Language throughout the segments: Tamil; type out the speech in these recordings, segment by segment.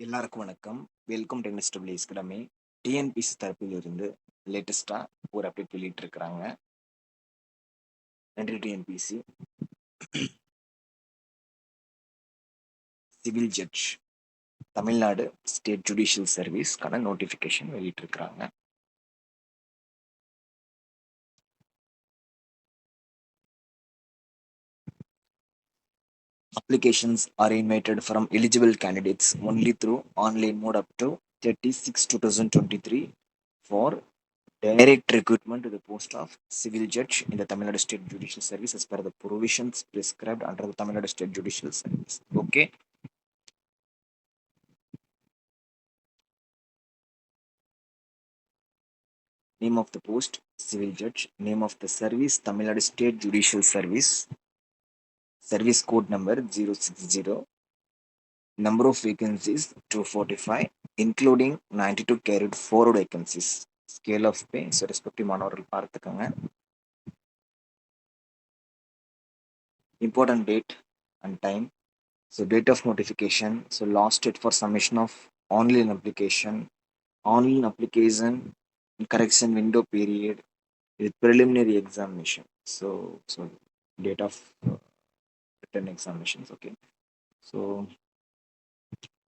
எல்லாருக்கும் வணக்கம். Welcome to Tnpsc academy. TNPSC தரப்பிலிருந்து லேட்டஸ்டா ஒரு அப்டேட் வெளியிட்டு இருக்கிறாங்க. நன்றி TNPSC. Civil judge Tamil Nadu state judicial சர்வீஸ்க்கான நோட்டிஃபிகேஷன் வெளியிட்டு இருக்கிறாங்க. Applications are invited from eligible candidates only through online mode up to 30/6/2023 for direct recruitment to the post of civil judge in the Tamil Nadu State Judicial Service as per the provisions prescribed under the Tamil Nadu State Judicial Service. Okay. Name of the post, civil judge. Name of the service, Tamil Nadu State Judicial Service. Service code number 060. Number of vacancies 245, including 92 carried forward vacancies. Scale of pay, so respective மாணவர்கள் பார்த்துக்கங்க. Important date and time. So date of notification, so last date for submission of online application correction window period with preliminary examination. So date of written examinations. Okay. So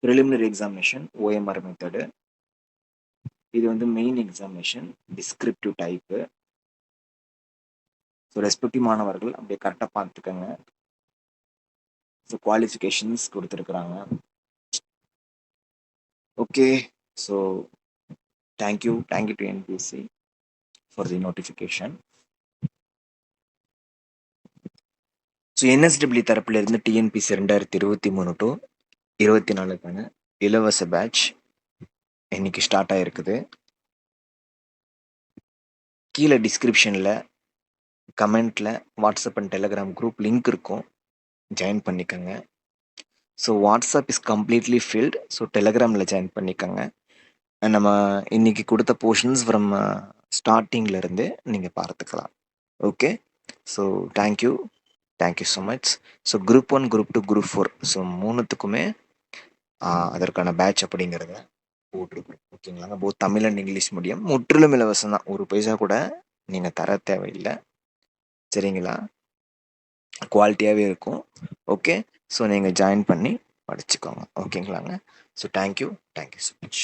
preliminary examination OMR method. இது வந்து main examination descriptive type. So respective மாணவர்கள் அப்படியே கரெக்டாக பார்த்துக்கங்க. ஸோ குவாலிஃபிகேஷன்ஸ் கொடுத்துருக்குறாங்க. Okay. So thank you to NPC for the notification. So NSW தரப்பிலிருந்து டிஎன்பிசி 2023 to 24க்கான இலவச பேட்ச் இன்னைக்கு ஸ்டார்ட் ஆகிருக்குது. கீழே டிஸ்கிரிப்ஷனில் கமெண்ட்டில் WhatsApp and Telegram group link இருக்கும், ஜாயின் பண்ணிக்கோங்க. So WhatsApp is completely filled, so டெலகிராமில் ஜாயின் பண்ணிக்கோங்க. நம்ம இன்னைக்கு கொடுத்த போர்ஷன்ஸ் ஃப்ரம் ஸ்டார்டிங்லேருந்து நீங்கள் பார்த்துக்கலாம். Okay. So thank you so much. So group 1, group 2, group 4 so மூணுத்துக்குமே அதற்கான பேட்ச் அப்படிங்கிறத போட்டிருக்கோம். ஓகேங்களாங்க. Both Tamil and English medium முற்றிலும் இலவசம் தான். ஒரு பைசா கூட நீங்கள் தர தேவையில்லை. சரிங்களா? குவாலிட்டியாகவே இருக்கும். ஓகே. ஸோ நீங்கள் ஜாயின் பண்ணி படிச்சுக்கோங்க. ஓகேங்களாங்க. So thank you so much.